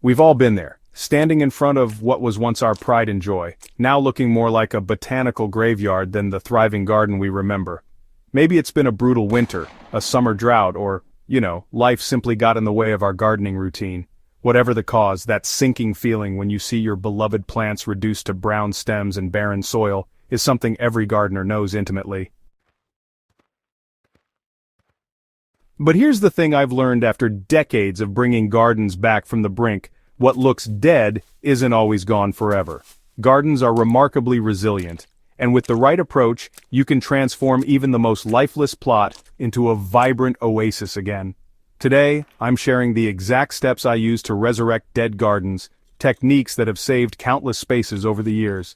We've all been there, standing in front of what was once our pride and joy, now looking more like a botanical graveyard than the thriving garden we remember. Maybe it's been a brutal winter, a summer drought, or, life simply got in the way of our gardening routine. Whatever the cause, that sinking feeling when you see your beloved plants reduced to brown stems and barren soil is something every gardener knows intimately. But here's the thing I've learned after decades of bringing gardens back from the brink: what looks dead isn't always gone forever. Gardens are remarkably resilient, and with the right approach, you can transform even the most lifeless plot into a vibrant oasis again. Today, I'm sharing the exact steps I use to resurrect dead gardens, techniques that have saved countless spaces over the years.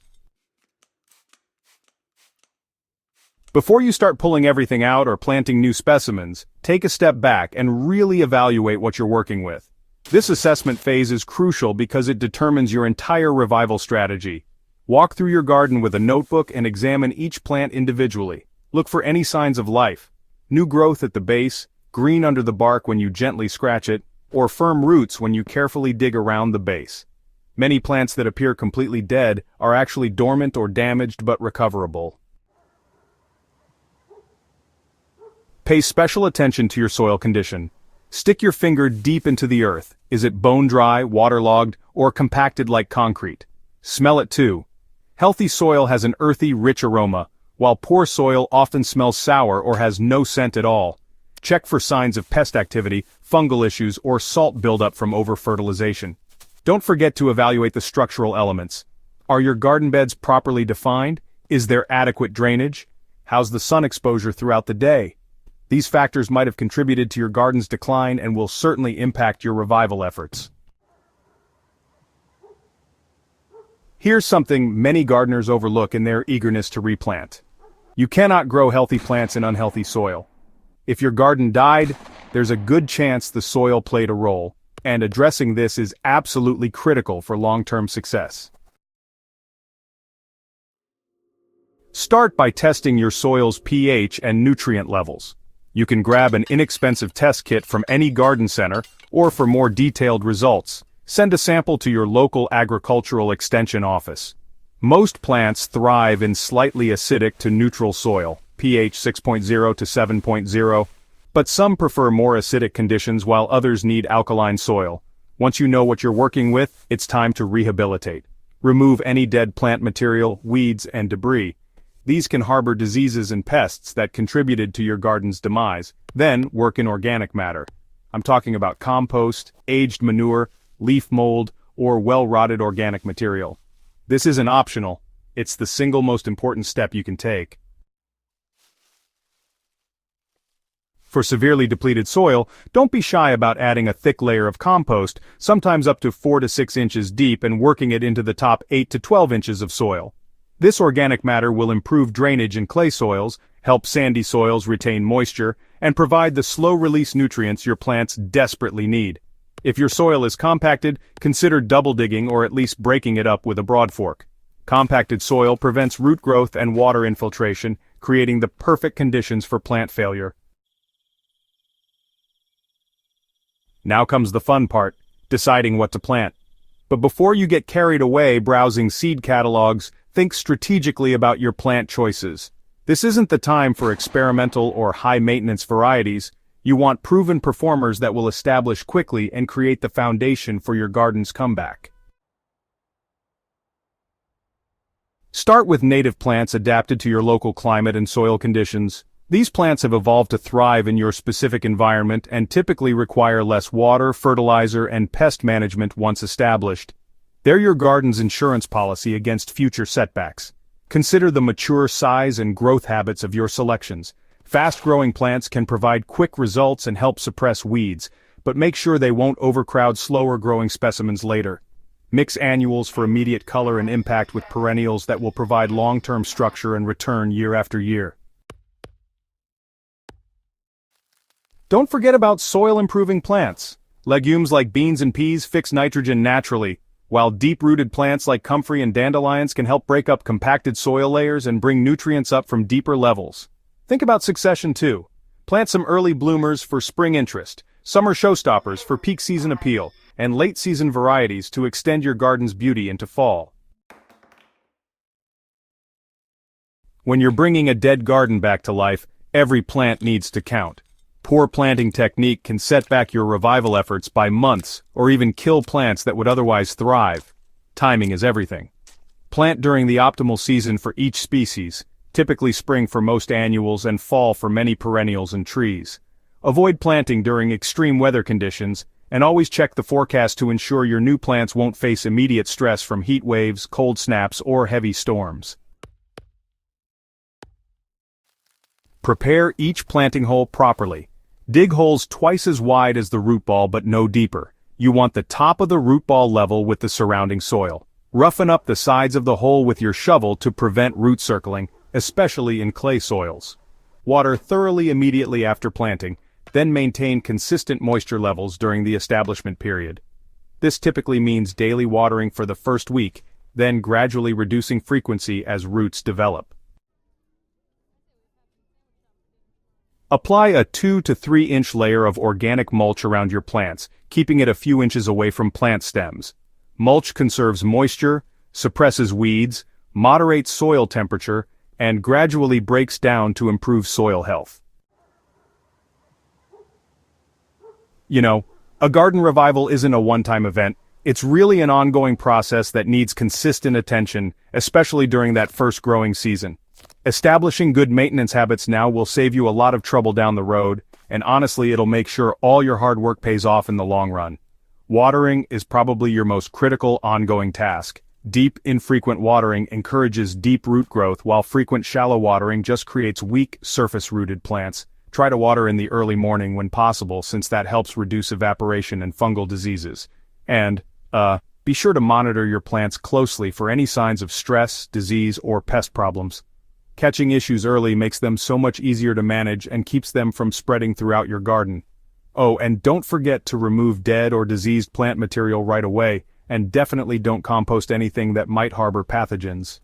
Before you start pulling everything out or planting new specimens, take a step back and really evaluate what you're working with. This assessment phase is crucial because it determines your entire revival strategy. Walk through your garden with a notebook and examine each plant individually. Look for any signs of life: new growth at the base, green under the bark when you gently scratch it, or firm roots when you carefully dig around the base. Many plants that appear completely dead are actually dormant or damaged but recoverable. Pay special attention to your soil condition. Stick your finger deep into the earth. Is it bone dry, waterlogged, or compacted like concrete? Smell it too. Healthy soil has an earthy, rich aroma, while poor soil often smells sour or has no scent at all. Check for signs of pest activity, fungal issues, or salt buildup from over-fertilization. Don't forget to evaluate the structural elements. Are your garden beds properly defined? Is there adequate drainage? How's the sun exposure throughout the day? These factors might have contributed to your garden's decline and will certainly impact your revival efforts. Here's something many gardeners overlook in their eagerness to replant. You cannot grow healthy plants in unhealthy soil. If your garden died, there's a good chance the soil played a role, and addressing this is absolutely critical for long-term success. Start by testing your soil's pH and nutrient levels. You can grab an inexpensive test kit from any garden center, or for more detailed results, send a sample to your local agricultural extension office. Most plants thrive in slightly acidic to neutral soil, pH 6.0 to 7.0, but some prefer more acidic conditions while others need alkaline soil. Once you know what you're working with, it's time to rehabilitate. Remove any dead plant material, weeds, and debris. These can harbor diseases and pests that contributed to your garden's demise. Then, work in organic matter. I'm talking about compost, aged manure, leaf mold, or well-rotted organic material. This isn't optional. It's the single most important step you can take. For severely depleted soil, don't be shy about adding a thick layer of compost, sometimes up to 4 to 6 inches deep, and working it into the top 8 to 12 inches of soil. This organic matter will improve drainage in clay soils, help sandy soils retain moisture, and provide the slow-release nutrients your plants desperately need. If your soil is compacted, consider double digging or at least breaking it up with a broad fork. Compacted soil prevents root growth and water infiltration, creating the perfect conditions for plant failure. Now comes the fun part: deciding what to plant. But before you get carried away browsing seed catalogs, think strategically about your plant choices. This isn't the time for experimental or high-maintenance varieties. You want proven performers that will establish quickly and create the foundation for your garden's comeback. Start with native plants adapted to your local climate and soil conditions. These plants have evolved to thrive in your specific environment and typically require less water, fertilizer, and pest management once established. They're your garden's insurance policy against future setbacks. Consider the mature size and growth habits of your selections. Fast-growing plants can provide quick results and help suppress weeds, but make sure they won't overcrowd slower-growing specimens later. Mix annuals for immediate color and impact with perennials that will provide long-term structure and return year after year. Don't forget about soil-improving plants. Legumes like beans and peas fix nitrogen naturally, while deep-rooted plants like comfrey and dandelions can help break up compacted soil layers and bring nutrients up from deeper levels. Think about succession too. Plant some early bloomers for spring interest, summer showstoppers for peak season appeal, and late-season varieties to extend your garden's beauty into fall. When you're bringing a dead garden back to life, every plant needs to count. Poor planting technique can set back your revival efforts by months or even kill plants that would otherwise thrive. Timing is everything. Plant during the optimal season for each species, typically spring for most annuals and fall for many perennials and trees. Avoid planting during extreme weather conditions, and always check the forecast to ensure your new plants won't face immediate stress from heat waves, cold snaps, or heavy storms. Prepare each planting hole properly. Dig holes twice as wide as the root ball but no deeper. You want the top of the root ball level with the surrounding soil. Roughen up the sides of the hole with your shovel to prevent root circling, especially in clay soils. Water thoroughly immediately after planting, then maintain consistent moisture levels during the establishment period. This typically means daily watering for the first week, then gradually reducing frequency as roots develop. Apply a 2 to 3 inch layer of organic mulch around your plants, keeping it a few inches away from plant stems. Mulch conserves moisture, suppresses weeds, moderates soil temperature, and gradually breaks down to improve soil health. You know, a garden revival isn't a one-time event. It's really an ongoing process that needs consistent attention, especially during that first growing season. Establishing good maintenance habits now will save you a lot of trouble down the road, and honestly it'll make sure all your hard work pays off in the long run. Watering is probably your most critical ongoing task. Deep, infrequent watering encourages deep root growth, while frequent shallow watering just creates weak, surface-rooted plants. Try to water in the early morning when possible, since that helps reduce evaporation and fungal diseases. And, be sure to monitor your plants closely for any signs of stress, disease, or pest problems. Catching issues early makes them so much easier to manage and keeps them from spreading throughout your garden. Oh, and don't forget to remove dead or diseased plant material right away, and definitely don't compost anything that might harbor pathogens.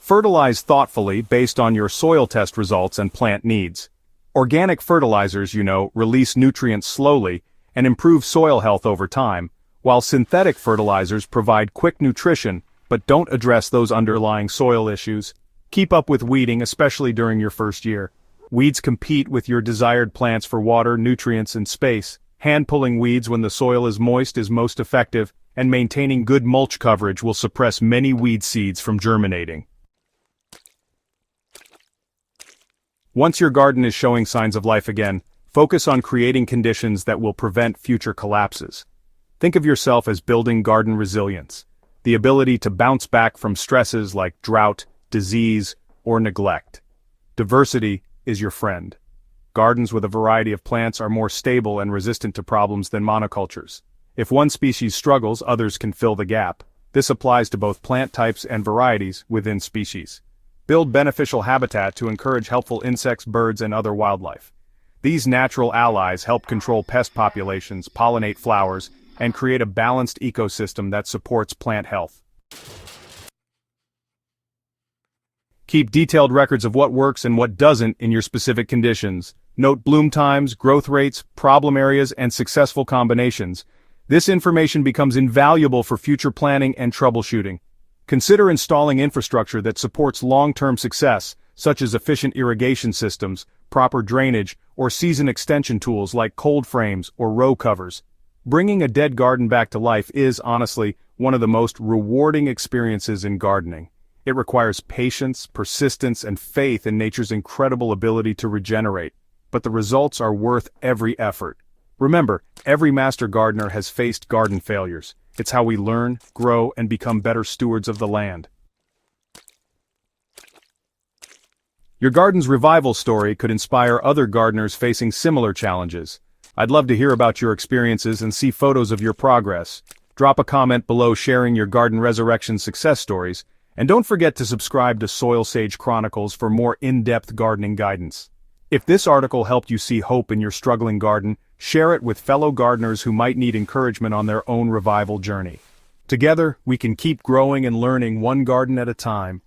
Fertilize thoughtfully based on your soil test results and plant needs. Organic fertilizers, release nutrients slowly and improve soil health over time, while synthetic fertilizers provide quick nutrition but don't address those underlying soil issues. Keep up with weeding, especially during your first year. Weeds compete with your desired plants for water, nutrients, and space. Hand-pulling weeds when the soil is moist is most effective, and maintaining good mulch coverage will suppress many weed seeds from germinating. Once your garden is showing signs of life again, focus on creating conditions that will prevent future collapses. Think of yourself as building garden resilience, the ability to bounce back from stresses like drought, disease, or neglect. Diversity is your friend. Gardens with a variety of plants are more stable and resistant to problems than monocultures. If one species struggles, others can fill the gap. This applies to both plant types and varieties within species. Build beneficial habitat to encourage helpful insects, birds, and other wildlife. These natural allies help control pest populations, pollinate flowers, and create a balanced ecosystem that supports plant health. Keep detailed records of what works and what doesn't in your specific conditions. Note bloom times, growth rates, problem areas, and successful combinations. This information becomes invaluable for future planning and troubleshooting. Consider installing infrastructure that supports long-term success, such as efficient irrigation systems, proper drainage, or season extension tools like cold frames or row covers. Bringing a dead garden back to life is, honestly, one of the most rewarding experiences in gardening. It requires patience, persistence, and faith in nature's incredible ability to regenerate, but the results are worth every effort. Remember, every master gardener has faced garden failures. It's how we learn, grow, and become better stewards of the land. Your garden's revival story could inspire other gardeners facing similar challenges. I'd love to hear about your experiences and see photos of your progress. Drop a comment below sharing your garden resurrection success stories, and don't forget to subscribe to Soilsage Chronicles for more in-depth gardening guidance. If this article helped you see hope in your struggling garden, share it with fellow gardeners who might need encouragement on their own revival journey. Together, we can keep growing and learning one garden at a time.